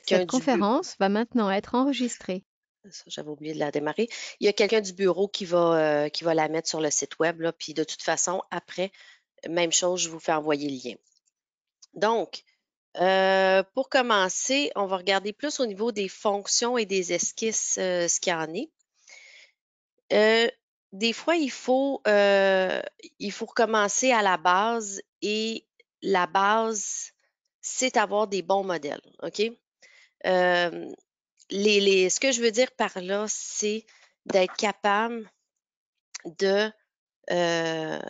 quelqu'un Cette du bureau. conférence va maintenant être enregistrée. J'avais oublié de la démarrer. Il y a quelqu'un du bureau qui va la mettre sur le site web, là, puis de toute façon, après, même chose, je vous fais envoyer le lien. Donc, pour commencer, on va regarder plus au niveau des fonctions et des esquisses, ce qu'il y en est. Euh, des fois, il faut recommencer à la base et la base, c'est avoir des bons modèles, OK? Euh, ce que je veux dire par là, d'être capable de, euh,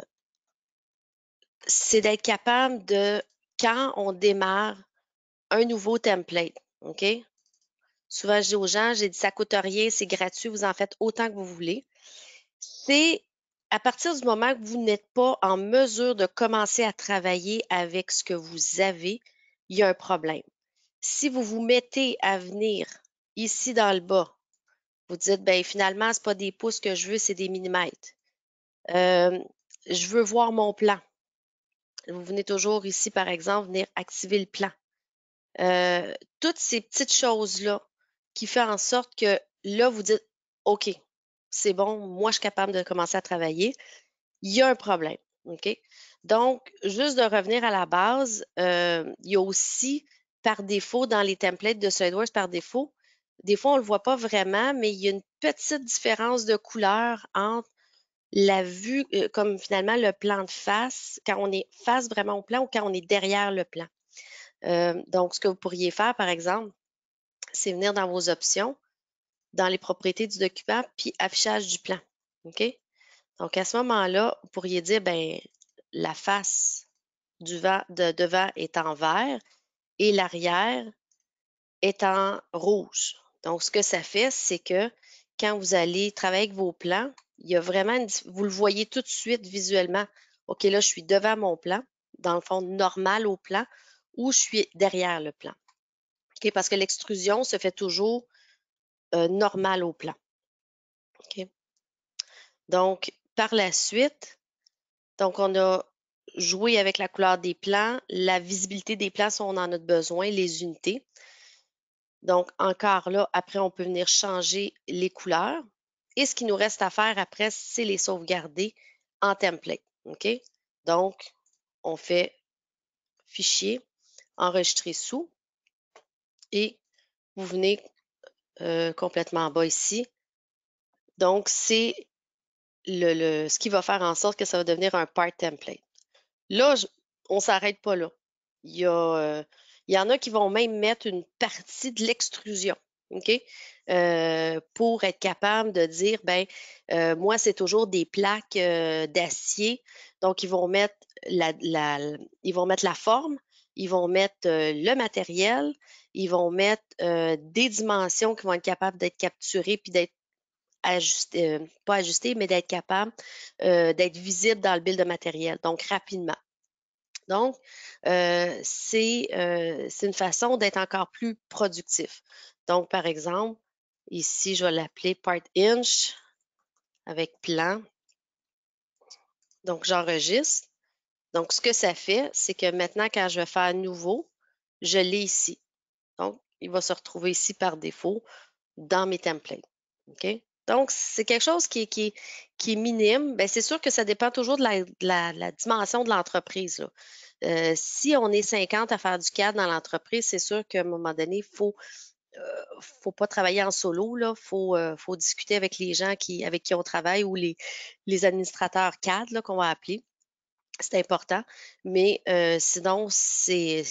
c'est d'être capable de, quand on démarre un nouveau template, OK? Souvent, je dis aux gens, j'ai dit, ça coûte rien, c'est gratuit, vous en faites autant que vous voulez. C'est à partir du moment que vous n'êtes pas en mesure de commencer à travailler avec ce que vous avez, il y a un problème. Si vous vous mettez à venir ici dans le bas, vous dites, ben finalement, c'est pas des pouces que je veux, c'est des millimètres. Euh, je veux voir mon plan. Vous venez toujours ici, par exemple, venir activer le plan. Toutes ces petites choses-là qui font en sorte que là, vous dites, OK, c'est bon, moi, je suis capable de commencer à travailler. Il y a un problème. OK? Donc, juste de revenir à la base, il y a aussi, par défaut, dans les templates de SolidWorks, par défaut, des fois, on ne le voit pas vraiment, mais il y a une petite différence de couleur entre la vue, comme finalement le plan de face, quand on est face vraiment au plan ou quand on est derrière le plan. Donc, ce que vous pourriez faire, par exemple, c'est venir dans vos options, dans les propriétés du document, puis affichage du plan. OK? Donc, à ce moment-là, vous pourriez dire, ben, la face de devant est en vert et l'arrière est en rouge. Donc, ce que ça fait, c'est que quand vous allez travailler avec vos plans, il y a vraiment vous le voyez tout de suite visuellement. OK, là, je suis devant mon plan, dans le fond, normal au plan, ou je suis derrière le plan. OK, parce que l'extrusion se fait toujours normal au plan. OK? Donc, par la suite, donc on a joué avec la couleur des plans, la visibilité des plans si on en a besoin, les unités. Donc, encore là, après, on peut venir changer les couleurs. Et ce qui nous reste à faire après, c'est les sauvegarder en template. OK? Donc, on fait fichier, enregistrer sous, et vous venez complètement en bas ici. Donc, c'est ce qui va faire en sorte que ça va devenir un part template. Là, on ne s'arrête pas là. Il y a, il y en a qui vont même mettre une partie de l'extrusion, OK? Pour être capable de dire, ben, moi, c'est toujours des plaques d'acier. Donc, ils vont mettre la forme, ils vont mettre le matériel, ils vont mettre des dimensions qui vont être capables d'être capturées puis d'être ajustées, pas ajustées, mais d'être capables d'être visibles dans le build de matériel, donc rapidement. Donc, c'est une façon d'être encore plus productif. Donc, par exemple, ici, je vais l'appeler Part Inch avec plan. Donc, j'enregistre. Donc, ce que ça fait, c'est que maintenant, quand je vais faire nouveau, je l'ai ici. Donc, il va se retrouver ici par défaut dans mes templates. OK? Donc, c'est quelque chose qui est minime. Bien, c'est sûr que ça dépend toujours de la dimension de l'entreprise, là. Si on est 50 à faire du CAD dans l'entreprise, c'est sûr qu'à un moment donné, faut pas travailler en solo, là. Faut discuter avec les gens avec qui on travaille ou les administrateurs CAD, là, qu'on va appeler. C'est important. Mais sinon, c'est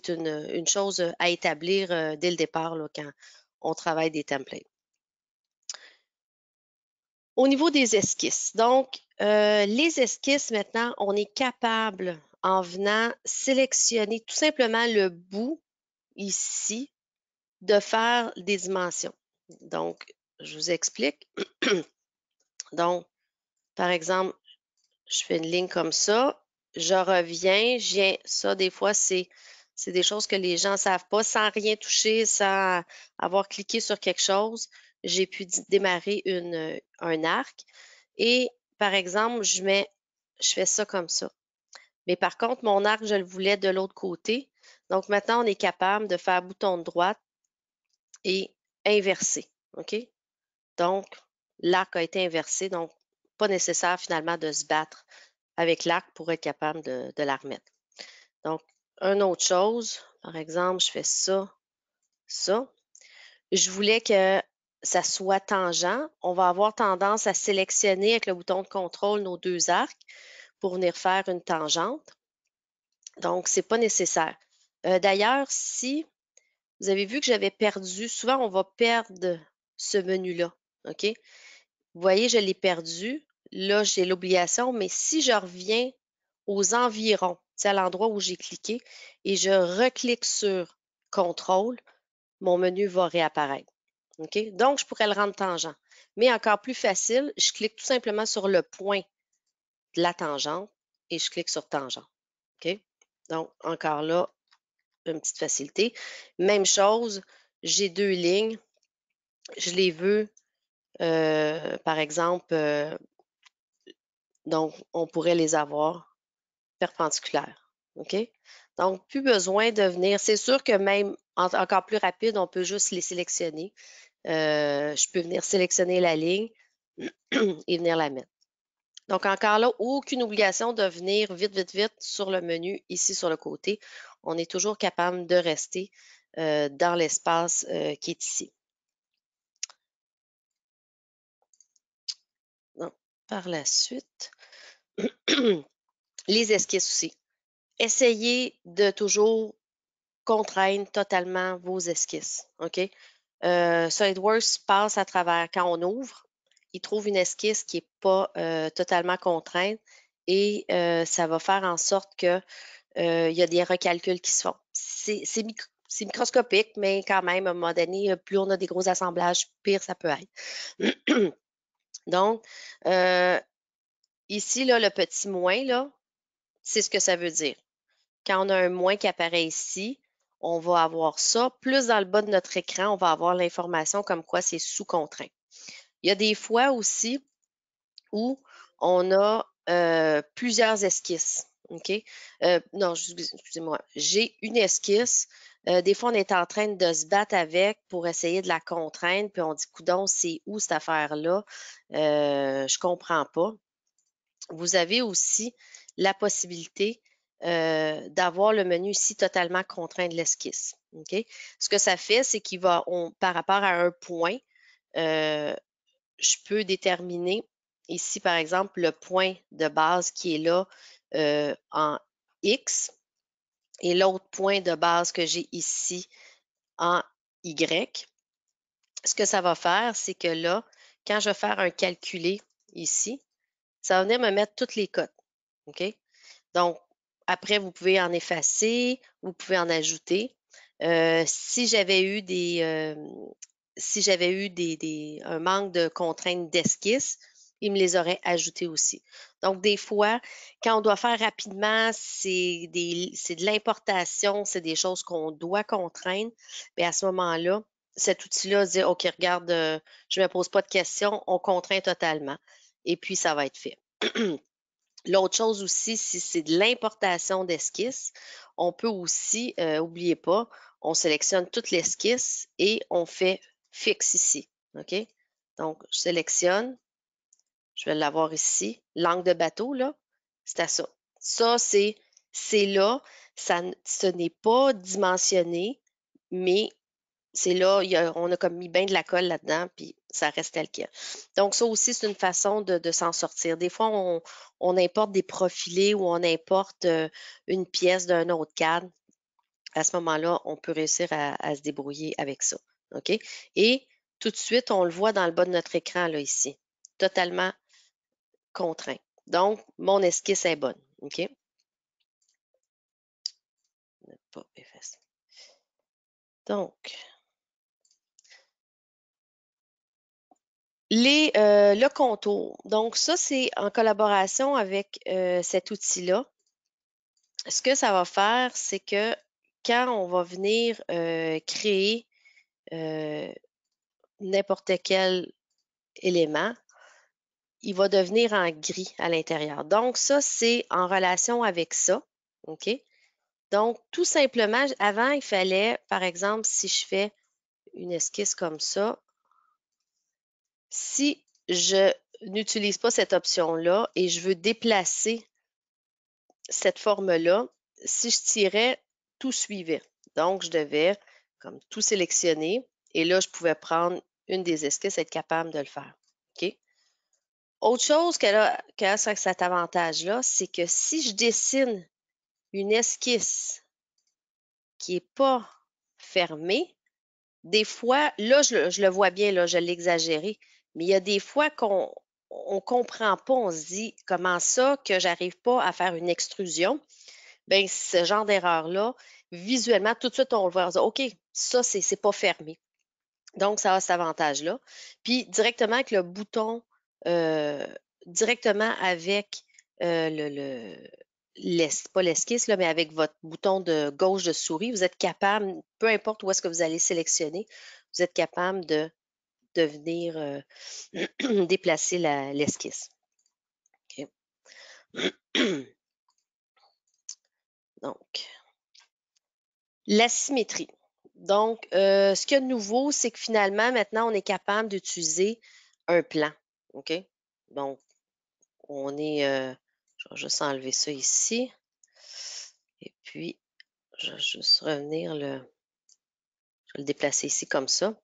une chose à établir dès le départ, là, quand on travaille des templates. Au niveau des esquisses, donc, les esquisses, maintenant, on est capable, en venant sélectionner tout simplement le bout ici, de faire des dimensions. Donc, je vous explique. Donc, par exemple, je fais une ligne comme ça, je reviens, ça, des fois, c'est des choses que les gens ne savent pas, sans rien toucher, sans avoir cliqué sur quelque chose, j'ai pu démarrer un arc. Et par exemple, je fais ça comme ça. Mais par contre, mon arc, je le voulais de l'autre côté. Donc, maintenant, on est capable de faire bouton de droite et inverser. OK? Donc, l'arc a été inversé, donc pas nécessaire finalement de se battre avec l'arc pour être capable de la remettre. Donc, une autre chose, par exemple, je fais ça, ça. Je voulais que ça soit tangent. On va avoir tendance à sélectionner avec le bouton de contrôle nos deux arcs pour venir faire une tangente. Donc, ce n'est pas nécessaire. D'ailleurs, si vous avez vu que j'avais perdu, souvent on va perdre ce menu-là. OK? Vous voyez, je l'ai perdu. Là, j'ai l'obligation, mais si je reviens aux environs, c'est à l'endroit où j'ai cliqué, et je reclique sur contrôle, mon menu va réapparaître. OK? Donc, je pourrais le rendre tangent. Mais encore plus facile, je clique tout simplement sur le point de la tangente et je clique sur tangente. OK? Donc, encore là, une petite facilité. Même chose, j'ai deux lignes. Je les veux, par exemple, donc, on pourrait les avoir perpendiculaires. OK? Donc, plus besoin de venir. C'est sûr que même encore plus rapide, on peut juste les sélectionner. Je peux venir sélectionner la ligne et venir la mettre. Donc, encore là, aucune obligation de venir vite, vite, vite sur le menu ici sur le côté. On est toujours capable de rester dans l'espace qui est ici. Donc, par la suite, les esquisses aussi. Essayez de toujours contraindre totalement vos esquisses. OK? SolidWorks passe à travers, quand on ouvre, il trouve une esquisse qui n'est pas totalement contrainte et ça va faire en sorte que il y a des recalculs qui se font. C'est microscopique, mais quand même, à un moment donné, plus on a des gros assemblages, pire ça peut être. Donc, ici, là, le petit moins, là, c'est ce que ça veut dire. Quand on a un moins qui apparaît ici, on va avoir ça. Plus dans le bas de notre écran, on va avoir l'information comme quoi c'est sous contraint. Il y a des fois aussi où on a plusieurs esquisses. OK? Non, excusez-moi. J'ai une esquisse. Des fois, on est en train de se battre avec pour essayer de la contraindre, puis on dit, coudon, c'est où cette affaire-là? Je comprends pas. Vous avez aussi la possibilité d'avoir le menu ici totalement contraint de l'esquisse. OK? Ce que ça fait, c'est qu'il va, par rapport à un point, je peux déterminer ici, par exemple, le point de base qui est là en X et l'autre point de base que j'ai ici en Y. Ce que ça va faire, c'est que là, quand je vais faire un calculé ici, ça va venir me mettre toutes les cotes. OK? Donc, après, vous pouvez en effacer, vous pouvez en ajouter. Si j'avais eu un manque de contraintes d'esquisse, il me les aurait ajoutées aussi. Donc, des fois, quand on doit faire rapidement, c'est de l'importation, c'est des choses qu'on doit contraindre. Mais à ce moment-là, cet outil-là dit, OK, regarde, je ne me pose pas de questions, on contraint totalement. Et puis, ça va être fait. L'autre chose aussi, si c'est de l'importation d'esquisse, on peut aussi, n'oubliez pas, on sélectionne toute l'esquisse et on fait fixe ici. OK? Donc, je sélectionne, je vais l'avoir ici. L'angle de bateau, là, c'est à ça. Ça, c'est là, ce n'est pas dimensionné, mais c'est là, on a comme mis bien de la colle là-dedans, puis ça reste tel quel. Donc, ça aussi, c'est une façon de s'en sortir. Des fois, on importe des profilés ou on importe une pièce d'un autre cadre. À ce moment-là, on peut réussir à se débrouiller avec ça. OK? Et tout de suite, on le voit dans le bas de notre écran, là, ici. Totalement contraint. Donc, mon esquisse est bonne. OK? Ne pas effacer. Donc, le contour. Donc, ça, c'est en collaboration avec cet outil-là. Ce que ça va faire, c'est que quand on va venir créer n'importe quel élément, il va devenir en gris à l'intérieur. Donc, ça, c'est en relation avec ça. OK? Donc, tout simplement, avant, il fallait, par exemple, si je fais une esquisse comme ça, si je n'utilise pas cette option-là et je veux déplacer cette forme-là, si je tirais, tout suivait. Donc, je devais comme tout sélectionner et là, je pouvais prendre une des esquisses et être capable de le faire. OK? Autre chose qu'elle a cet avantage-là, c'est que si je dessine une esquisse qui n'est pas fermée, des fois, là, je le vois bien, là, je l'ai exagéré, mais il y a des fois qu'on ne comprend pas, on se dit comment ça que j'arrive pas à faire une extrusion. Bien, ce genre d'erreur-là, visuellement, tout de suite, on le voit, on se dit, OK, ça, c'est pas fermé. Donc, ça a cet avantage-là. Puis, directement avec le bouton, euh, directement avec pas l'esquisse, là, mais avec votre bouton de gauche de souris, vous êtes capable, peu importe où est-ce que vous allez sélectionner, vous êtes capable de venir déplacer l'esquisse. OK. Donc, la symétrie. Donc, ce qu'il y a de nouveau, c'est que finalement, maintenant, on est capable d'utiliser un plan. OK? Donc, je vais juste enlever ça ici. Et puis, je vais juste je vais le déplacer ici comme ça.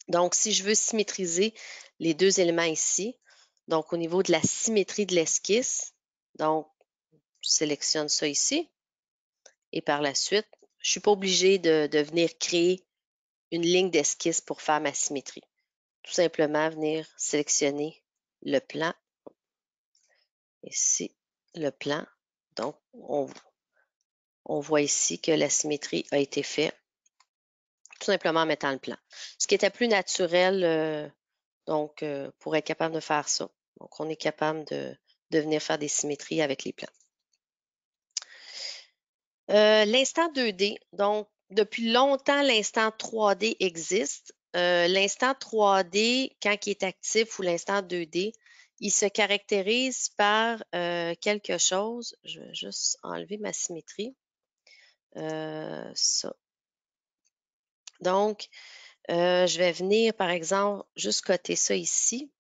Donc, si je veux symétriser les deux éléments ici, donc au niveau de la symétrie de l'esquisse, donc, je sélectionne ça ici. Et par la suite, je ne suis pas obligée de venir créer une ligne d'esquisse pour faire ma symétrie. Tout simplement venir sélectionner le plan. Ici, le plan. Donc, on voit ici que la symétrie a été faite tout simplement en mettant le plan. Ce qui était plus naturel, pour être capable de faire ça. Donc, on est capable de venir faire des symétries avec les plans. L'instant 2D, donc depuis longtemps, l'instant 3D existe. L'instant 3D, quand il est actif ou l'instant 2D, il se caractérise par quelque chose. Je vais juste enlever ma symétrie. Ça. Donc, je vais venir, par exemple, juste coter ça ici.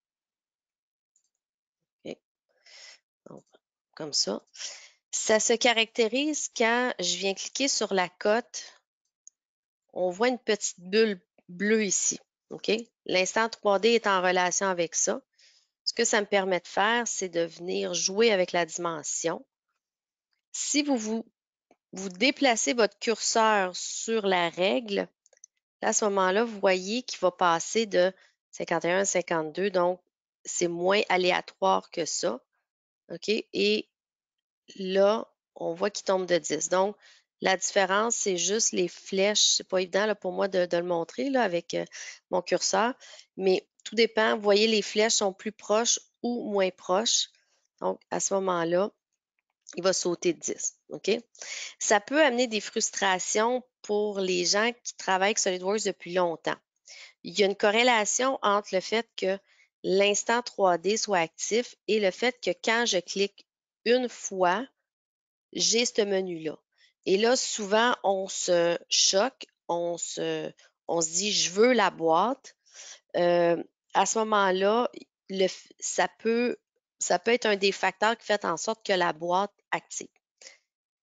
OK. Donc, comme ça. Ça se caractérise quand je viens cliquer sur la cote. On voit une petite bulle bleue ici. OK? L'instant 3D est en relation avec ça. Ce que ça me permet de faire, c'est de venir jouer avec la dimension. Si vous déplacez votre curseur sur la règle, à ce moment-là, vous voyez qu'il va passer de 51 à 52, donc c'est moins aléatoire que ça. OK? Et là, on voit qu'il tombe de 10. Donc, la différence, c'est juste les flèches. C'est pas évident là, pour moi de le montrer là, avec mon curseur, mais tout dépend. Vous voyez, les flèches sont plus proches ou moins proches. Donc, à ce moment-là, il va sauter de 10. OK? Ça peut amener des frustrations pour les gens qui travaillent avec SolidWorks depuis longtemps. Il y a une corrélation entre le fait que l'instant 3D soit actif et le fait que quand je clique une fois, j'ai ce menu-là. Et là, souvent, on se choque, on se dit, je veux la boîte. Euh, à ce moment-là, ça ça peut être un des facteurs qui fait en sorte que la boîte active.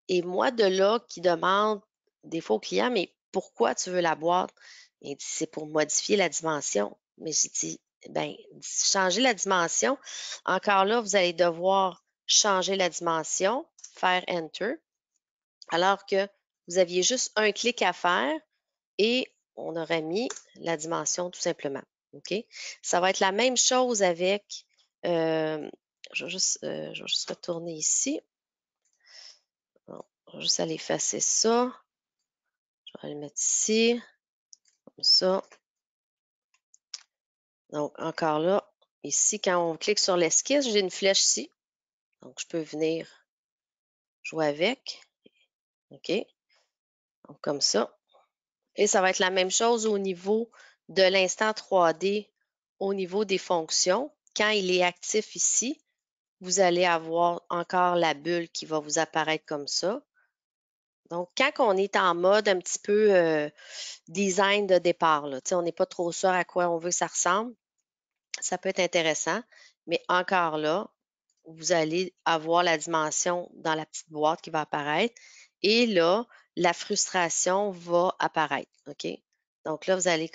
Et moi, de là, qui demande des fois au client, mais pourquoi tu veux la boîte? Il dit, c'est pour modifier la dimension. Mais j'ai dit, ben, changer la dimension. Encore là, vous allez devoir changer la dimension, faire Enter, alors que vous aviez juste un clic à faire et on aurait mis la dimension tout simplement. OK? Ça va être la même chose avec, je vais juste retourner ici. Bon, je vais juste aller effacer ça. Je vais aller le mettre ici, comme ça. Donc, encore là, ici, quand on clique sur l'esquisse, j'ai une flèche ici. Donc, je peux venir jouer avec. OK? Donc, comme ça. Et ça va être la même chose au niveau de l'instant 3D, au niveau des fonctions. Quand il est actif ici, vous allez avoir encore la bulle qui va vous apparaître comme ça. Donc, quand on est en mode un petit peu design de départ, là, on n'est pas trop sûr à quoi on veut que ça ressemble, ça peut être intéressant, mais encore là, vous allez avoir la dimension dans la petite boîte qui va apparaître et là, la frustration va apparaître, OK? Donc là, vous allez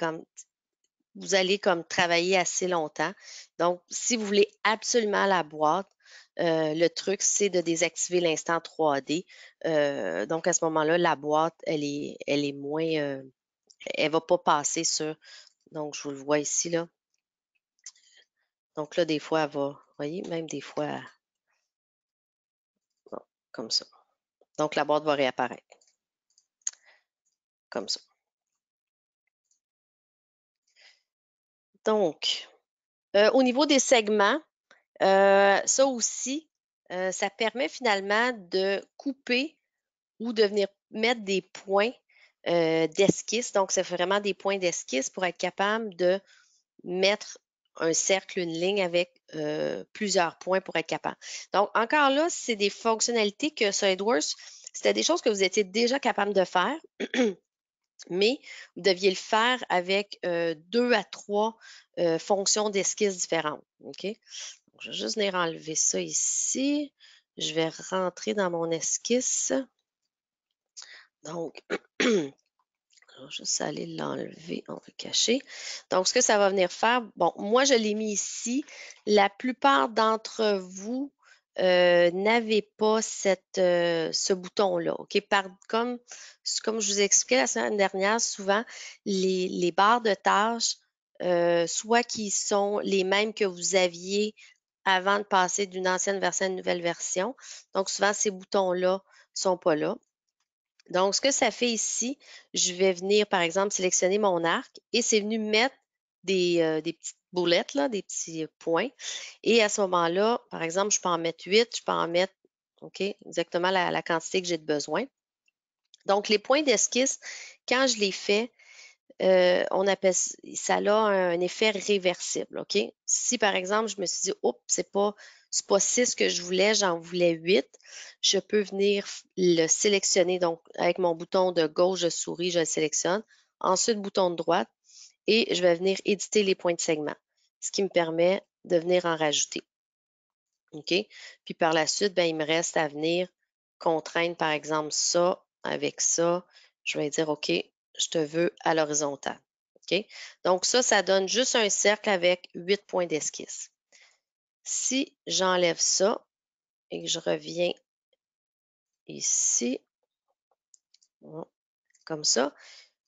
comme travailler assez longtemps. Donc, si vous voulez absolument la boîte, le truc, c'est de désactiver l'instant 3D. Donc, à ce moment-là, la boîte, elle est moins, elle va pas passer sur. Donc, je vous le vois ici, là. Donc là, des fois, elle va, vous voyez, même des fois, bon, comme ça. Donc, la boîte va réapparaître, comme ça. Donc, au niveau des segments, ça aussi, ça permet finalement de couper ou de venir mettre des points d'esquisse. Donc, ça fait vraiment des points d'esquisse pour être capable de mettre un cercle, une ligne avec plusieurs points pour être capable. Donc, encore là, c'est des fonctionnalités que SolidWorks, c'était des choses que vous étiez déjà capable de faire, mais vous deviez le faire avec 2 à 3 fonctions d'esquisse différentes. OK? Donc, je vais juste venir enlever ça ici. Je vais rentrer dans mon esquisse. Donc, je vais juste aller l'enlever, on va le cacher. Donc, ce que ça va venir faire, bon, moi, je l'ai mis ici. La plupart d'entre vous n'avez pas ce bouton-là, OK? Comme je vous ai expliqué la semaine dernière, souvent, les barres de tâches, soit qui sont les mêmes que vous aviez avant de passer d'une ancienne version à une nouvelle version. Donc, souvent, ces boutons-là ne sont pas là. Donc, ce que ça fait ici, je vais venir, par exemple, sélectionner mon arc et c'est venu mettre des petites boulettes, là, des petits points. Et à ce moment-là, par exemple, je peux en mettre 8, je peux en mettre, OK, exactement la quantité que j'ai de besoin. Donc, les points d'esquisse, quand je les fais, on appelle ça a un effet réversible, OK? Si par exemple, je me suis dit, oups, c'est pas 6 que je voulais, j'en voulais 8, je peux venir le sélectionner. Donc, avec mon bouton de gauche de souris, je le sélectionne. Ensuite, bouton de droite et je vais venir éditer les points de segment, ce qui me permet de venir en rajouter. OK? Puis par la suite, ben, il me reste à venir contraindre, par exemple, ça avec ça. Je vais dire, OK, je te veux à l'horizontale. OK? Donc, ça donne juste un cercle avec 8 points d'esquisse. Si j'enlève ça et que je reviens ici, comme ça,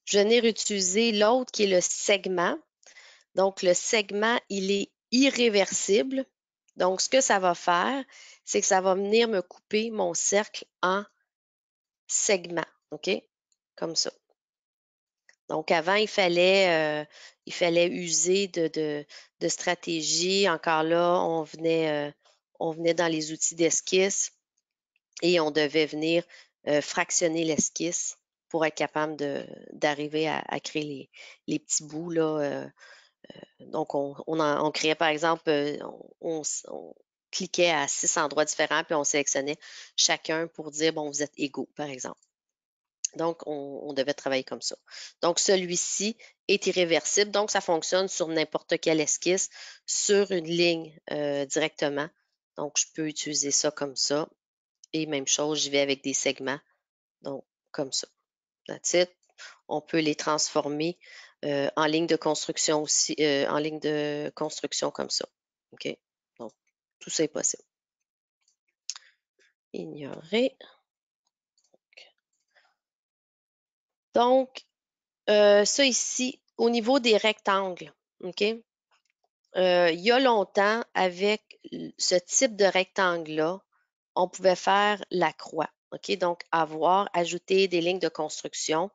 je vais venir utiliser l'autre qui est le segment. Donc, le segment, il est irréversible. Donc, ce que ça va faire, c'est que ça va venir me couper mon cercle en segments, OK? Comme ça. Donc, avant, il fallait user de stratégie. Encore là, on venait dans les outils d'esquisse et on devait venir fractionner l'esquisse pour être capable d'arriver à créer les petits bouts, là. Donc, on créait, par exemple, on cliquait à 6 endroits différents, puis on sélectionnait chacun pour dire, bon, vous êtes égaux, par exemple. Donc, on devait travailler comme ça. Donc, celui-ci est irréversible. Donc, ça fonctionne sur n'importe quelle esquisse, sur une ligne directement. Donc, je peux utiliser ça comme ça. Et même chose, j'y vais avec des segments. Donc, comme ça. That's it. On peut les transformer en ligne de construction aussi, en ligne de construction comme ça. OK? Donc, tout ça est possible. Ignorer. Donc, ça ici, au niveau des rectangles, OK? Il y a longtemps, avec ce type de rectangle-là, on pouvait faire la croix. OK? Donc, ajouter des lignes de construction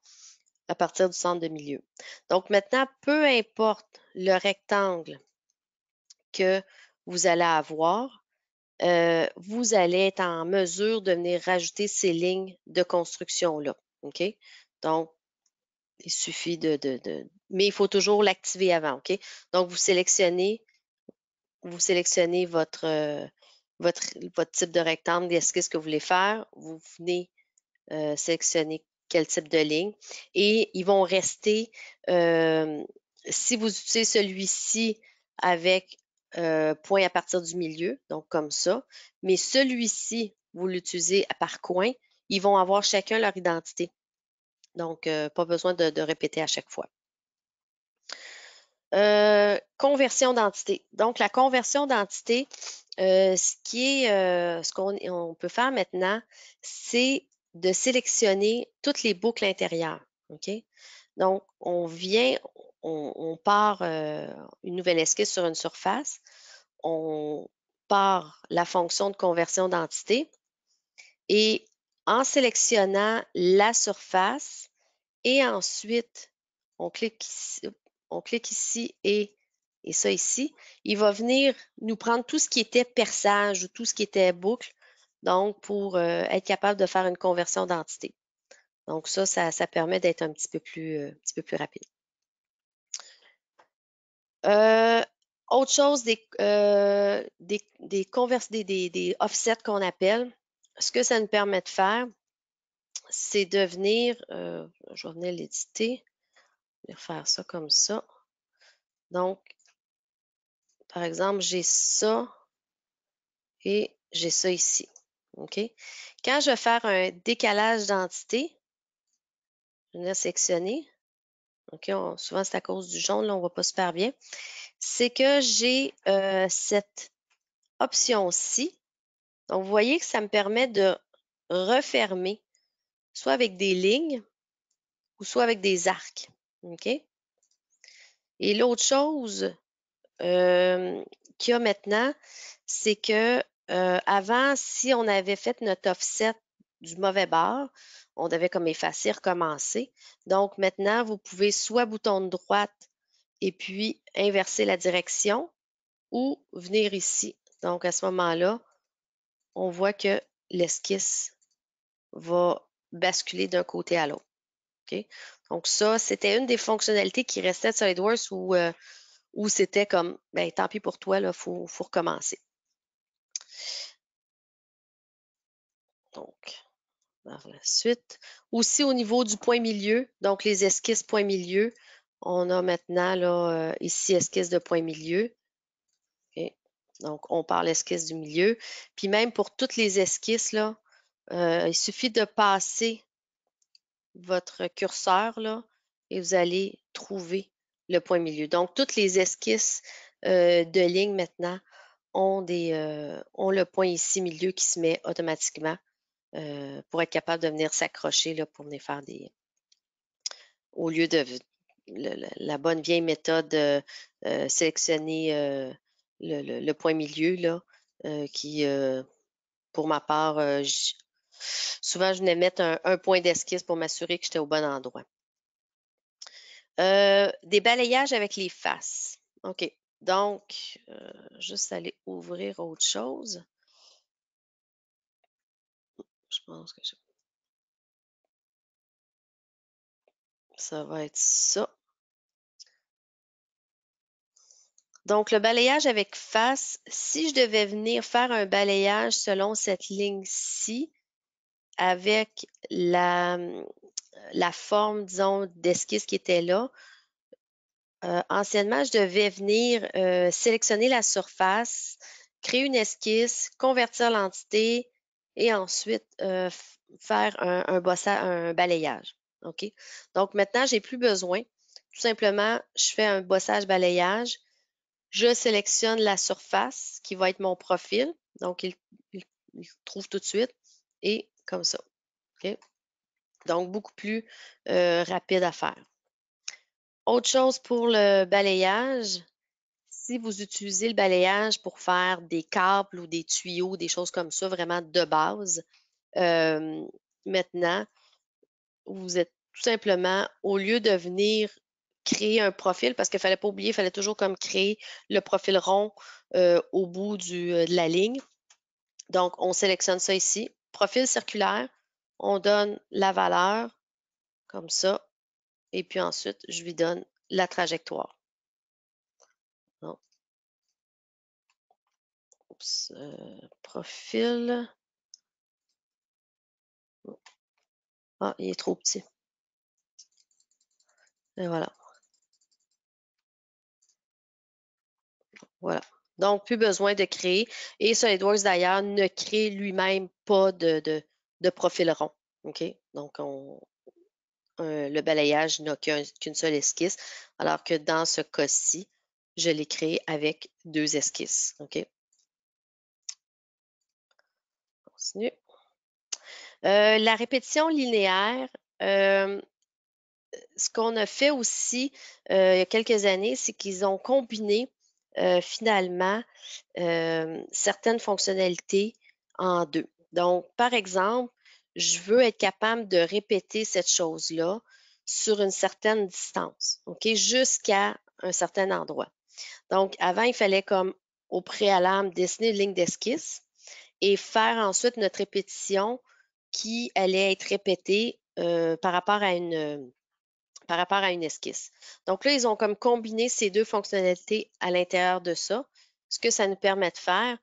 à partir du centre de milieu. Donc, maintenant, peu importe le rectangle que vous allez avoir, vous allez être en mesure de venir rajouter ces lignes de construction-là. OK? Donc, il suffit mais il faut toujours l'activer avant. OK? Donc, vous sélectionnez votre type de rectangle, l'esquisse que vous voulez faire. Vous venez sélectionner quel type de ligne. Et ils vont rester, si vous utilisez celui-ci avec point à partir du milieu, donc comme ça, mais celui-ci, vous l'utilisez par coin, ils vont avoir chacun leur identité. Donc, pas besoin de répéter à chaque fois. Conversion d'entité. Donc, la conversion d'entité, ce qu'on peut faire maintenant, c'est de sélectionner toutes les boucles intérieures. OK? Donc, on part une nouvelle esquisse sur une surface, on part la fonction de conversion d'entité et en sélectionnant la surface et ensuite on clique ici et ça ici, il va venir nous prendre tout ce qui était perçage ou tout ce qui était boucle, donc pour être capable de faire une conversion d'entité. Donc ça permet d'être un petit peu plus rapide. Euh, Autre chose, des offsets qu'on appelle, ce que ça nous permet de faire, c'est de venir, je vais venir l'éditer, je vais faire ça comme ça. Donc, par exemple, j'ai ça et j'ai ça ici. OK? Quand je vais faire un décalage d'entité, je vais venir sélectionner. OK, souvent c'est à cause du jaune, là, on ne voit pas super bien. C'est que j'ai cette option-ci. Donc, vous voyez que ça me permet de refermer, soit avec des lignes ou soit avec des arcs. OK? Et l'autre chose qu'il y a maintenant, c'est que avant, si on avait fait notre offset du mauvais bord, on devait comme effacer, recommencer. Donc maintenant, vous pouvez soit bouton de droite et puis inverser la direction ou venir ici. Donc à ce moment-là, on voit que l'esquisse va basculer d'un côté à l'autre. OK? Donc ça, c'était une des fonctionnalités qui restait de SolidWorks où c'était comme, ben tant pis pour toi, il faut recommencer. Donc, par la suite. Aussi au niveau du point milieu, donc les esquisses point milieu, on a maintenant là, ici esquisse de point milieu. Okay. Donc, on parle esquisse du milieu. Puis même pour toutes les esquisses, là, il suffit de passer votre curseur là, et vous allez trouver le point milieu. Donc, toutes les esquisses de ligne maintenant ont le point ici milieu qui se met automatiquement pour être capable de venir s'accrocher là, pour venir faire au lieu de la bonne vieille méthode sélectionner le point milieu là, qui, pour ma part, souvent je venais mettre un point d'esquisse pour m'assurer que j'étais au bon endroit. Des balayages avec les faces. OK. Donc, juste aller ouvrir autre chose. Je pense que ça va être ça. Donc, le balayage avec face, si je devais venir faire un balayage selon cette ligne-ci, avec la forme, disons, d'esquisse qui était là, anciennement, je devais venir sélectionner la surface, créer une esquisse, convertir l'entité et ensuite faire un balayage. OK? Donc, maintenant, j'ai plus besoin. Tout simplement, je fais un bossage-balayage. Je sélectionne la surface qui va être mon profil. Donc, il trouve tout de suite. Et comme ça. OK? Donc, beaucoup plus rapide à faire. Autre chose pour le balayage, si vous utilisez le balayage pour faire des câbles ou des tuyaux, des choses comme ça, vraiment de base, euh, maintenant, vous êtes tout simplement, au lieu de venir créer un profil, parce qu'il ne fallait pas oublier, il fallait toujours comme créer le profil rond au bout de la ligne. Donc, on sélectionne ça ici. Profil circulaire, on donne la valeur comme ça, et puis ensuite, je lui donne la trajectoire. Donc, oups, profil. Ah, il est trop petit. Et voilà. Voilà. Donc, plus besoin de créer. Et SolidWorks, d'ailleurs, ne crée lui-même pas de profil rond. OK? Donc, le balayage n'a qu'une seule esquisse, alors que dans ce cas-ci, je l'ai créé avec 2 esquisses. OK? Continue. La répétition linéaire, ce qu'on a fait aussi il y a quelques années, c'est qu'ils ont combiné finalement certaines fonctionnalités en deux. Donc, par exemple, je veux être capable de répéter cette chose-là sur une certaine distance, OK, jusqu'à un certain endroit. Donc, avant, il fallait comme au préalable dessiner une ligne d'esquisse et faire ensuite notre répétition qui allait être répétée par rapport à une esquisse. Donc là, ils ont comme combiné ces deux fonctionnalités à l'intérieur de ça. Ce que ça nous permet de faire,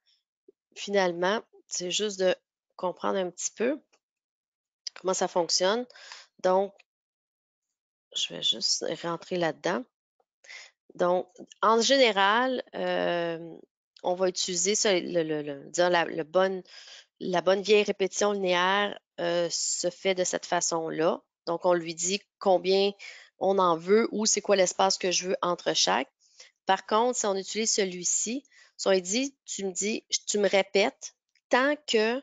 finalement, c'est juste de comprendre un petit peu comment ça fonctionne. Donc, je vais juste rentrer là-dedans. Donc, en général, on va utiliser ça, disons, la bonne vieille répétition linéaire se fait de cette façon-là. Donc, on lui dit combien on en veut ou c'est quoi l'espace que je veux entre chaque. Par contre, si on utilise celui-ci, si on lui dit, tu me répètes tant que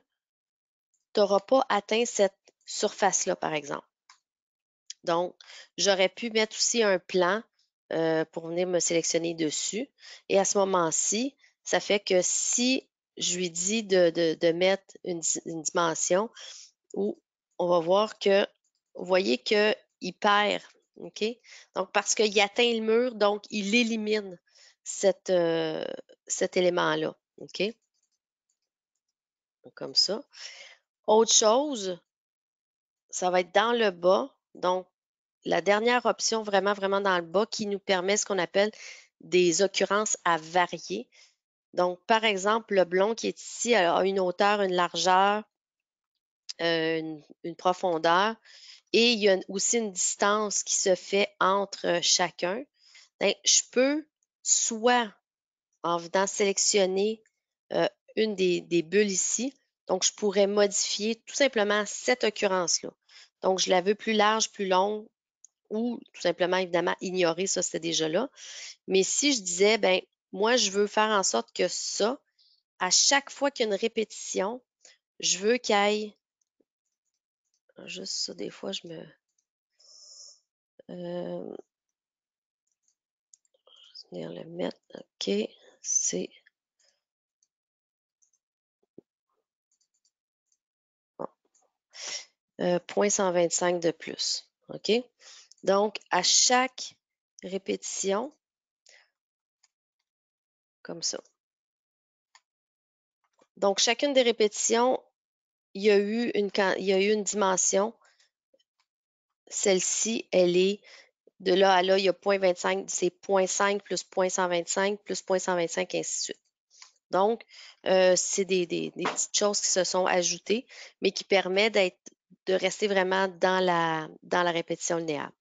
tu n'auras pas atteint cette surface-là, par exemple. Donc, j'aurais pu mettre aussi un plan pour venir me sélectionner dessus. Et à ce moment-ci, ça fait que si je lui dis de mettre une dimension où on va voir que, vous voyez qu'il perd, OK? Donc, parce qu'il atteint le mur, donc il élimine cet élément-là, OK? Donc, comme ça. Autre chose, ça va être dans le bas. Donc, la dernière option, vraiment, vraiment dans le bas, qui nous permet ce qu'on appelle des occurrences à varier. Donc, par exemple, le blond qui est ici a une hauteur, une largeur, une profondeur, et il y a aussi une distance qui se fait entre chacun. Ben, je peux soit, en venant sélectionner euh, une des bulles ici, donc je pourrais modifier tout simplement cette occurrence-là. Donc, je la veux plus large, plus longue, ou tout simplement, évidemment, ignorer ça, c'était déjà là. Mais si je disais, ben, moi, je veux faire en sorte que ça, à chaque fois qu'il y a une répétition, je veux qu'il y ait, juste ça, des fois, euh, je vais venir le mettre, OK, c'est, bon, 0,125 de plus, OK? Donc, à chaque répétition, comme ça. Donc, chacune des répétitions, il y a eu une dimension. Celle-ci, elle est de là à là, il y a 0,25, c'est 0,5 plus 0,125 plus 0,125, ainsi de suite. Donc, c'est des petites choses qui se sont ajoutées, mais qui permettent de rester vraiment dans la répétition linéaire.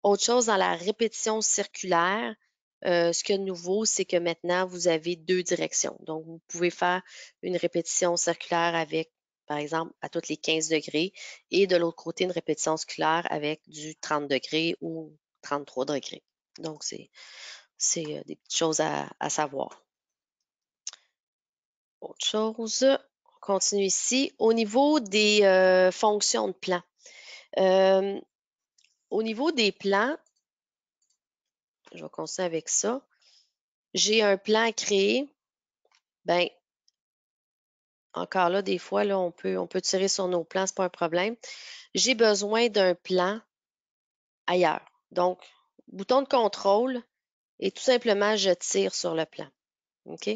Autre chose, dans la répétition circulaire, ce qui est nouveau, c'est que maintenant, vous avez deux directions. Donc, vous pouvez faire une répétition circulaire avec, par exemple, à toutes les 15 degrés, et de l'autre côté, une répétition circulaire avec du 30 degrés ou 33 degrés. Donc, c'est des petites choses à savoir. Autre chose, on continue ici. Au niveau des fonctions de plan. Euh, au niveau des plans, je vais continuer avec ça. J'ai un plan à créer. Ben, encore là, des fois, là, on peut tirer sur nos plans, c'est pas un problème. J'ai besoin d'un plan ailleurs. Donc, bouton de contrôle et tout simplement, je tire sur le plan. OK?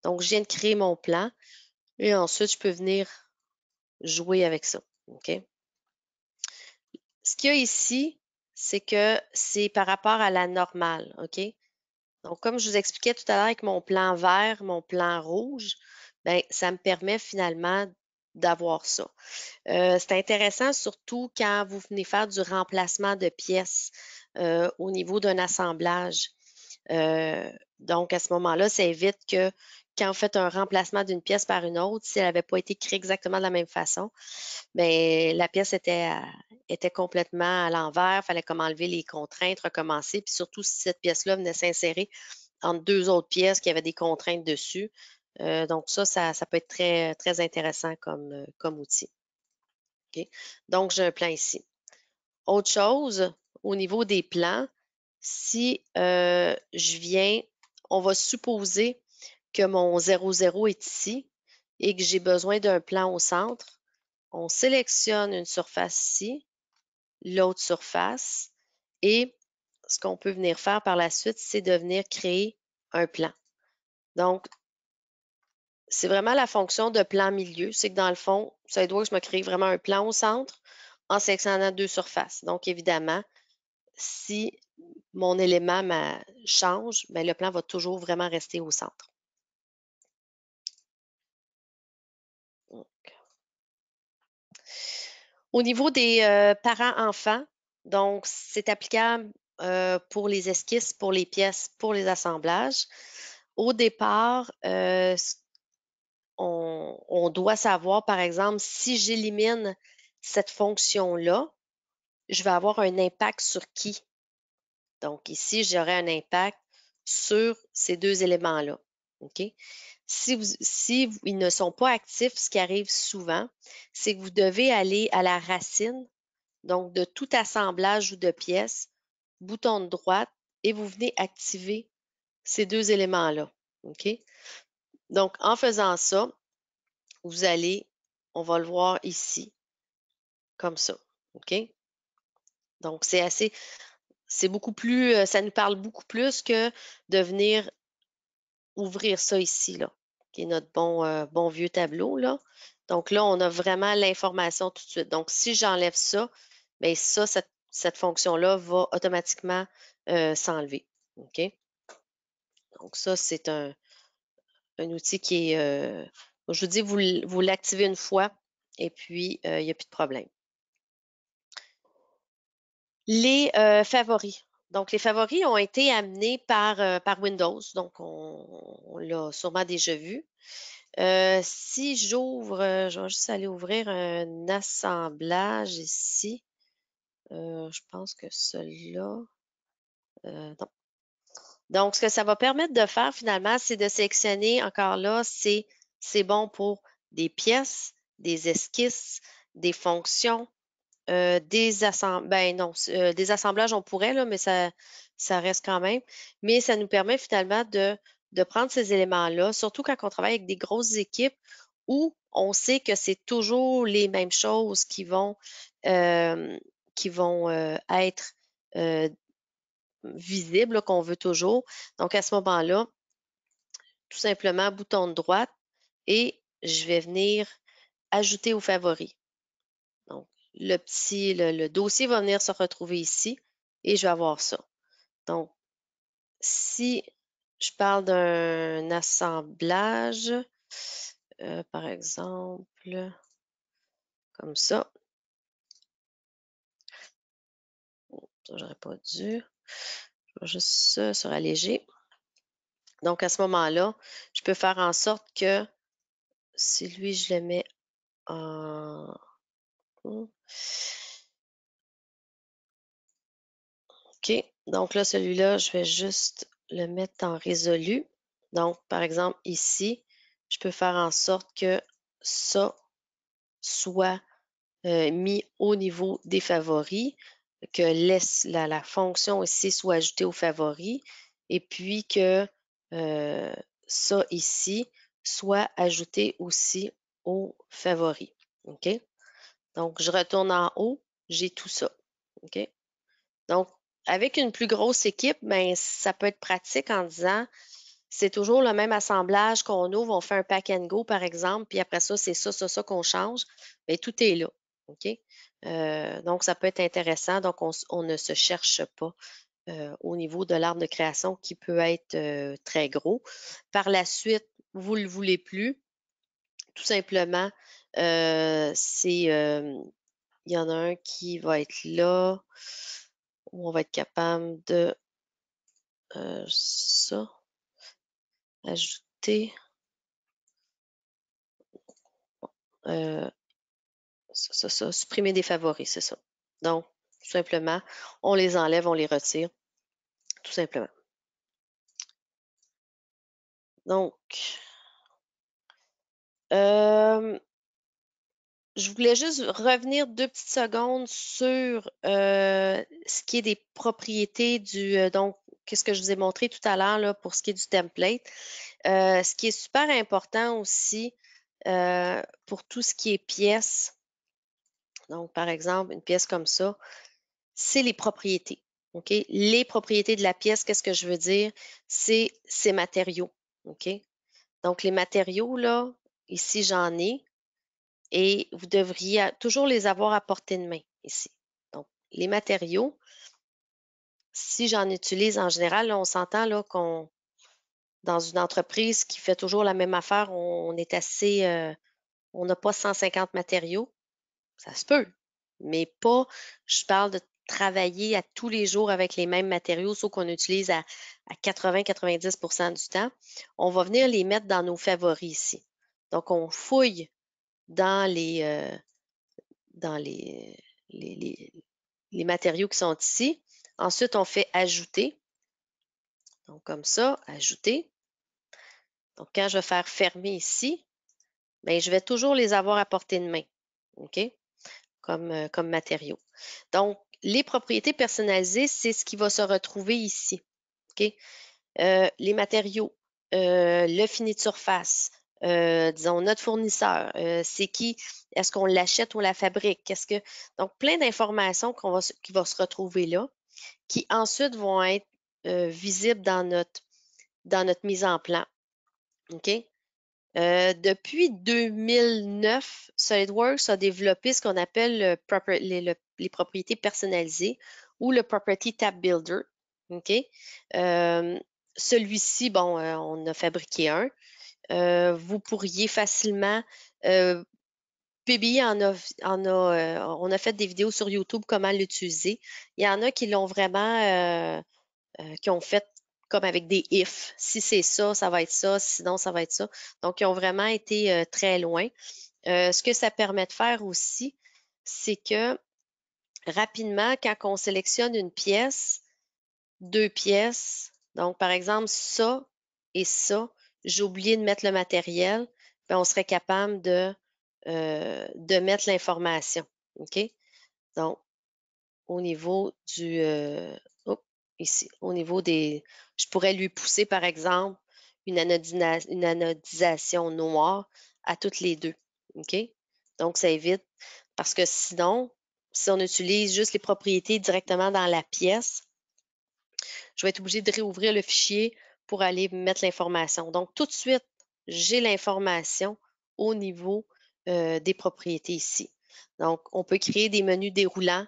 Donc, je viens de créer mon plan et ensuite, je peux venir jouer avec ça. OK? Ce qu'il y a ici, c'est que c'est par rapport à la normale. OK? Donc, comme je vous expliquais tout à l'heure avec mon plan vert, mon plan rouge, ben, ça me permet finalement d'avoir ça. C'est intéressant surtout quand vous venez faire du remplacement de pièces au niveau d'un assemblage. Donc, à ce moment-là, ça évite que quand vous faites un remplacement d'une pièce par une autre, si elle n'avait pas été créée exactement de la même façon, bien, la pièce était complètement à l'envers. Il fallait comme enlever les contraintes, recommencer. Puis surtout, si cette pièce-là venait s'insérer entre deux autres pièces qui avaient des contraintes dessus. Donc, ça peut être très, très intéressant comme outil. OK? Donc, j'ai un plan ici. Autre chose, au niveau des plans, si je viens, on va supposer que mon 0,0 est ici et que j'ai besoin d'un plan au centre. On sélectionne une surface ici, l'autre surface, et ce qu'on peut venir faire par la suite, c'est de venir créer un plan. Donc, c'est vraiment la fonction de plan milieu. C'est que dans le fond, SolidWorks me crée vraiment un plan au centre en sélectionnant deux surfaces. Donc, évidemment, si mon élément change, bien, le plan va toujours vraiment rester au centre. Au niveau des parents-enfants, donc c'est applicable pour les esquisses, pour les pièces, pour les assemblages. Au départ, on doit savoir, par exemple, si j'élimine cette fonction-là, je vais avoir un impact sur qui? Donc ici, j'aurai un impact sur ces deux éléments-là. OK? Si ils ne sont pas actifs, ce qui arrive souvent, c'est que vous devez aller à la racine, donc de tout assemblage ou de pièces, bouton de droite, et vous venez activer ces deux éléments-là. OK? Donc, en faisant ça, vous allez, on va le voir ici, comme ça. OK? Donc, c'est beaucoup plus, ça nous parle beaucoup plus que de venir ouvrir ça ici, là, qui est notre bon vieux tableau, là. Donc là, on a vraiment l'information tout de suite. Donc, si j'enlève ça, bien ça, cette fonction-là va automatiquement s'enlever. OK? Donc, ça, c'est un outil qui est, je vous dis, vous l'activez une fois et puis il n'y a plus de problème. Les favoris. Donc, les favoris ont été amenés par Windows. Donc, on l'a sûrement déjà vu. Si j'ouvre, je vais juste aller ouvrir un assemblage ici. Je pense que celui-là, non. Donc, ce que ça va permettre de faire finalement, c'est de sélectionner, encore là, c'est bon pour des pièces, des esquisses, des fonctions, ben non, des assemblages, on pourrait, là, mais ça reste quand même. Mais ça nous permet finalement de prendre ces éléments-là, surtout quand on travaille avec des grosses équipes où on sait que c'est toujours les mêmes choses euh, qui vont être euh, visibles, qu'on veut toujours. Donc, à ce moment-là, tout simplement, bouton de droite et je vais venir ajouter aux favoris. Donc, le dossier va venir se retrouver ici et je vais avoir ça. Donc, si je parle d'un assemblage, par exemple, comme ça, ça, j'aurais pas dû. Je vais juste ça sur alléger. Donc, à ce moment-là, je peux faire en sorte que si lui, je le mets en... OK. Donc là, celui-là, je vais juste le mettre en résolu. Donc, par exemple, ici, je peux faire en sorte que ça soit mis au niveau des favoris, que la fonction ici soit ajoutée aux favoris, et puis que ça ici soit ajouté aussi aux favoris. OK? Donc, je retourne en haut, j'ai tout ça. OK? Donc, avec une plus grosse équipe, ben, ça peut être pratique en disant, c'est toujours le même assemblage qu'on ouvre, on fait un pack and go, par exemple, puis après ça, c'est ça qu'on change. Bien, tout est là. OK? Donc, ça peut être intéressant. Donc, on ne se cherche pas au niveau de l'arbre de création qui peut être très gros. Par la suite, vous ne le voulez plus. Tout simplement, Il y en a un qui va être là, où on va être capable de ça, ajouter euh, supprimer des favoris, c'est ça. Donc, tout simplement, on les enlève, on les retire, tout simplement. Donc, je voulais juste revenir 2 petites secondes sur ce qui est des propriétés donc, qu'est-ce que je vous ai montré tout à l'heure là, pour ce qui est du template. Ce qui est super important aussi pour tout ce qui est pièces, donc par exemple, une pièce comme ça, c'est les propriétés. OK? Les propriétés de la pièce, qu'est-ce que je veux dire? C'est ses matériaux. OK? Donc, les matériaux, là, ici, j'en ai et vous devriez toujours les avoir à portée de main ici. Donc, les matériaux, si j'en utilise en général, là, on s'entend là qu'on dans une entreprise qui fait toujours la même affaire, on est assez, on n'a pas 150 matériaux. Ça se peut, mais pas, je parle de travailler à tous les jours avec les mêmes matériaux, sauf qu'on utilise à 80-90 du temps. On va venir les mettre dans nos favoris ici. Donc, on fouille dans dans les matériaux qui sont ici. Ensuite, on fait ajouter. Donc, comme ça, ajouter. Donc, quand je vais faire fermer ici, bien, je vais toujours les avoir à portée de main. OK? Comme matériaux. Donc, les propriétés personnalisées, c'est ce qui va se retrouver ici. OK? Les matériaux, le fini de surface, disons notre fournisseur, c'est qui, est-ce qu'on l'achète ou on la fabrique? Donc, plein d'informations qui vont se retrouver là, qui ensuite vont être visibles dans notre mise en plan. OK? Depuis 2009, SolidWorks a développé ce qu'on appelle les propriétés personnalisées ou le Property Tab Builder. OK? Celui-ci, bon, on a fabriqué un. Vous pourriez facilement, PBI on a fait des vidéos sur YouTube comment l'utiliser. Il y en a qui l'ont vraiment, qui ont fait comme avec des if. Si c'est ça, ça va être ça. Sinon, ça va être ça. Donc, ils ont vraiment été très loin. Ce que ça permet de faire aussi, c'est que rapidement, quand on sélectionne une pièce, 2 pièces, donc par exemple ça et ça, j'ai oublié de mettre le matériel, bien, on serait capable de mettre l'information. OK? Donc, au niveau oh, ici, au niveau je pourrais lui pousser, par exemple, une anodisation noire à toutes les deux. OK? Donc, ça évite, parce que sinon, si on utilise juste les propriétés directement dans la pièce, je vais être obligée de réouvrir le fichier pour aller mettre l'information. Donc, tout de suite, j'ai l'information au niveau des propriétés ici. Donc, on peut créer des menus déroulants.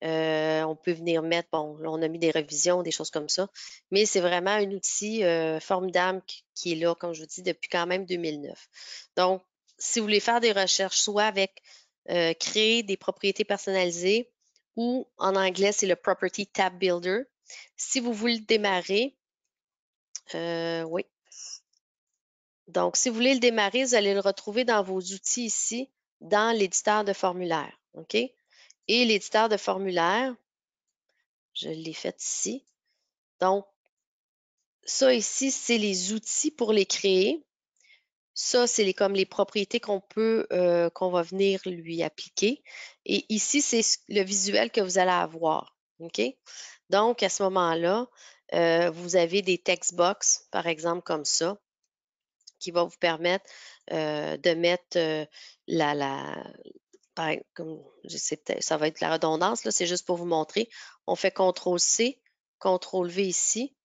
On peut venir mettre, bon, là, on a mis des révisions, des choses comme ça, mais c'est vraiment un outil formidable qui est là, comme je vous dis, depuis quand même 2009. Donc, si vous voulez faire des recherches, soit avec créer des propriétés personnalisées ou en anglais, c'est le Property Tab Builder. Si vous voulez le démarrer, oui. Donc, si vous voulez le démarrer, vous allez le retrouver dans vos outils ici, dans l'éditeur de formulaire. OK? Et l'éditeur de formulaire, je l'ai fait ici. Donc, ça ici, c'est les outils pour les créer. Ça, c'est comme les propriétés qu'on va venir lui appliquer. Et ici, c'est le visuel que vous allez avoir. OK? Donc, à ce moment-là, vous avez des text box, par exemple, comme ça, qui va vous permettre de mettre comme je sais, ça va être la redondance, là, c'est juste pour vous montrer. On fait CTRL-C, CTRL-V ici,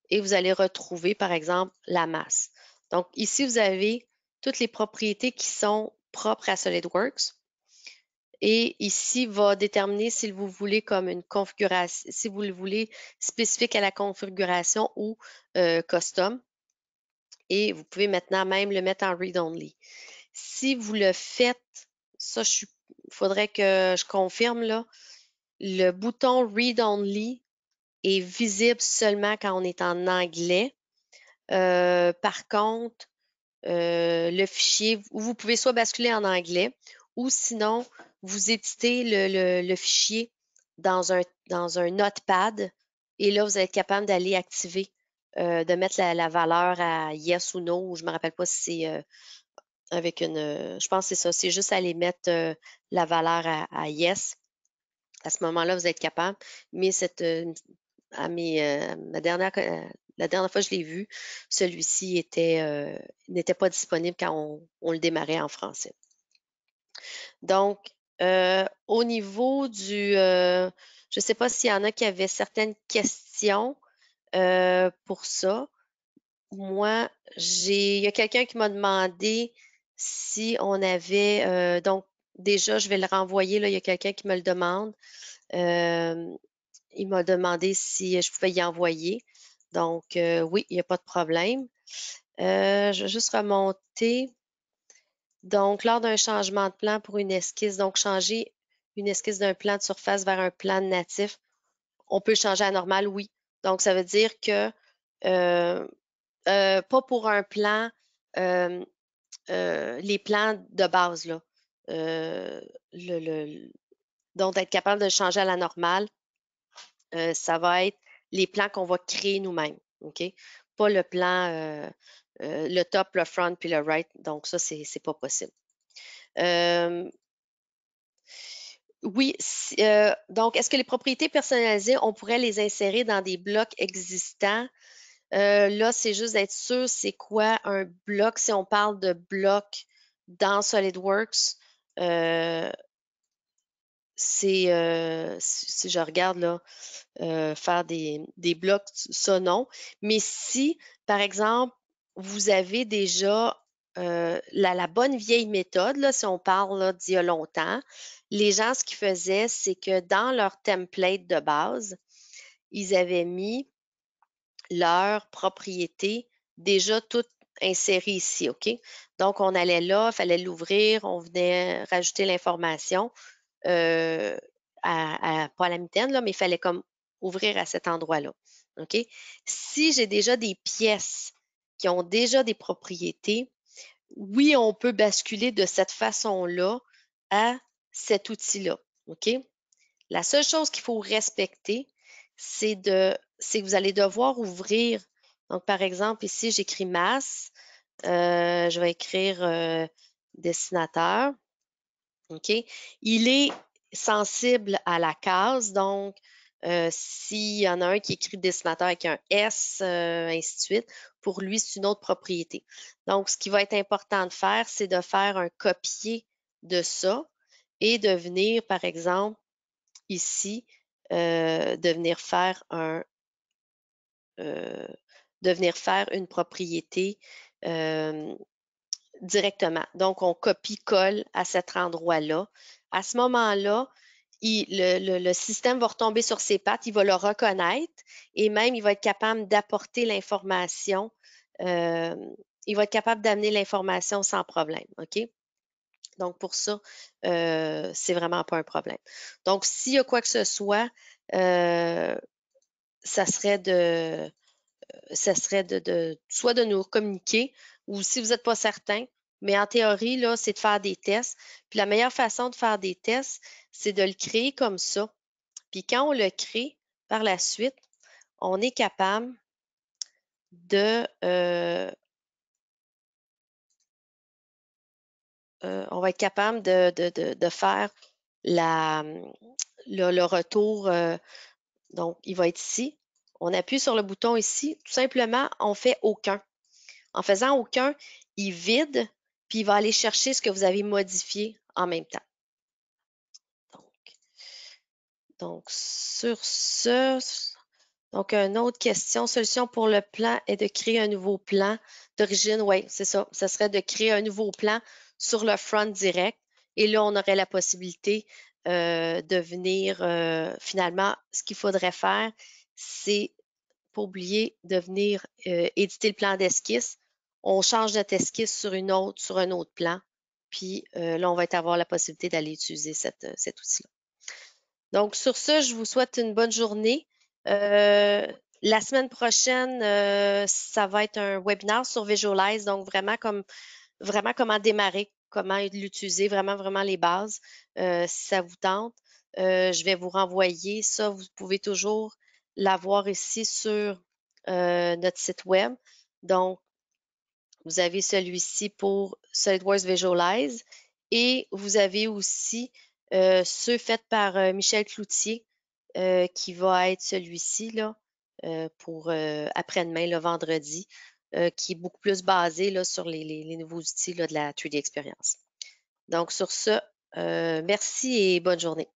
et vous allez retrouver, par exemple, la masse. Donc, ici, vous avez toutes les propriétés qui sont propres à SolidWorks. Et ici, va déterminer si vous voulez comme une configuration, si vous le voulez spécifique à la configuration ou custom. Et vous pouvez maintenant même le mettre en read-only. Si vous le faites ça, faudrait que je confirme, là. Le bouton Read Only est visible seulement quand on est en anglais. Par contre, le fichier, vous pouvez soit basculer en anglais ou sinon, vous éditez le fichier dans un notepad et là, vous êtes capable d'aller activer, de mettre la valeur à yes ou no, ou je me rappelle pas si c'est avec je pense que c'est ça, c'est juste aller mettre la valeur à yes. À ce moment-là, vous êtes capable, mais la dernière fois que je l'ai vu, celui-ci n'était pas disponible quand on le démarrait en français. Donc, au niveau je ne sais pas s'il y en a qui avaient certaines questions pour ça. Moi, il y a quelqu'un qui m'a demandé si on avait, donc déjà, je vais le renvoyer, là, il y a quelqu'un qui me le demande. Euh, il m'a demandé si je pouvais y envoyer. Donc, oui, il n'y a pas de problème. Je vais juste remonter. Donc, lors d'un changement de plan pour une esquisse, donc changer une esquisse d'un plan de surface vers un plan natif, on peut le changer à normal, oui. Donc, ça veut dire que euh, pas pour un plan, euh, les plans de base, là. Euh, donc, d'être capable de le changer à la normale, ça va être les plans qu'on va créer nous-mêmes, OK? Pas le plan, le top, le front, puis le right. Donc, ça, c'est pas possible. Euh, oui, donc, est-ce que les propriétés personnalisées, on pourrait les insérer dans des blocs existants? Là, c'est juste d'être sûr, c'est quoi un bloc, si on parle de bloc dans SolidWorks, euh, si je regarde là, faire des blocs, ça non. Mais si, par exemple, vous avez déjà la bonne vieille méthode, là, si on parle là, d'il y a longtemps, les gens, ce qu'ils faisaient, c'est que dans leur template de base, ils avaient mis leurs propriétés déjà toutes insérées ici, OK? Donc, on allait là, il fallait l'ouvrir, on venait rajouter l'information euh, pas à la mitaine, là, mais il fallait comme ouvrir à cet endroit-là. OK? Si j'ai déjà des pièces qui ont déjà des propriétés, oui, on peut basculer de cette façon-là à cet outil-là. OK? La seule chose qu'il faut respecter, c'est que vous allez devoir ouvrir. Donc, par exemple, ici, j'écris masse. Je vais écrire dessinateur. OK? Il est sensible à la case, donc s'il y en a un qui écrit dessinateur avec un S, ainsi de suite, pour lui, c'est une autre propriété. Donc, ce qui va être important de faire, c'est de faire un copier de ça et de venir, par exemple, ici, de venir faire euh, de venir faire une propriété euh, directement. Donc, on copie-colle à cet endroit-là. À ce moment-là, le système va retomber sur ses pattes, il va le reconnaître et même il va être capable d'apporter l'information. euh, il va être capable d'amener l'information sans problème. OK? Donc, pour ça, c'est vraiment pas un problème. Donc, s'il y a quoi que ce soit, euh, ça serait soit de nous communiquer ou si vous n'êtes pas certain, mais en théorie, là, c'est de faire des tests. Puis la meilleure façon de faire des tests, c'est de le créer comme ça. Puis quand on le crée, par la suite, on est capable on va être capable de faire la, le retour. Donc, il va être ici. On appuie sur le bouton ici. Tout simplement, on fait aucun. En faisant aucun, il vide, puis il va aller chercher ce que vous avez modifié en même temps. Donc sur ce, donc une autre question, solution pour le plan est de créer un nouveau plan d'origine. Oui, c'est ça. Ce serait de créer un nouveau plan sur le front direct. Et là, on aurait la possibilité de venir, finalement, ce qu'il faudrait faire, c'est pas oublier de venir éditer le plan d'esquisse. On change notre esquisse sur un autre plan, Puis là, on va avoir la possibilité d'aller utiliser cet outil-là. Donc, sur ce, je vous souhaite une bonne journée. La semaine prochaine, ça va être un webinaire sur Visualize, donc vraiment comment démarrer, comment l'utiliser, vraiment les bases, si ça vous tente. Je vais vous renvoyer ça. Vous pouvez toujours l'avoir ici sur notre site web. Donc, vous avez celui-ci pour SolidWorks Visualize et vous avez aussi ceux faits par Michel Cloutier qui va être celui-ci là pour après-demain, le vendredi, qui est beaucoup plus basé là, sur les nouveaux outils là, de la 3D Experience. Donc, sur ce, merci et bonne journée.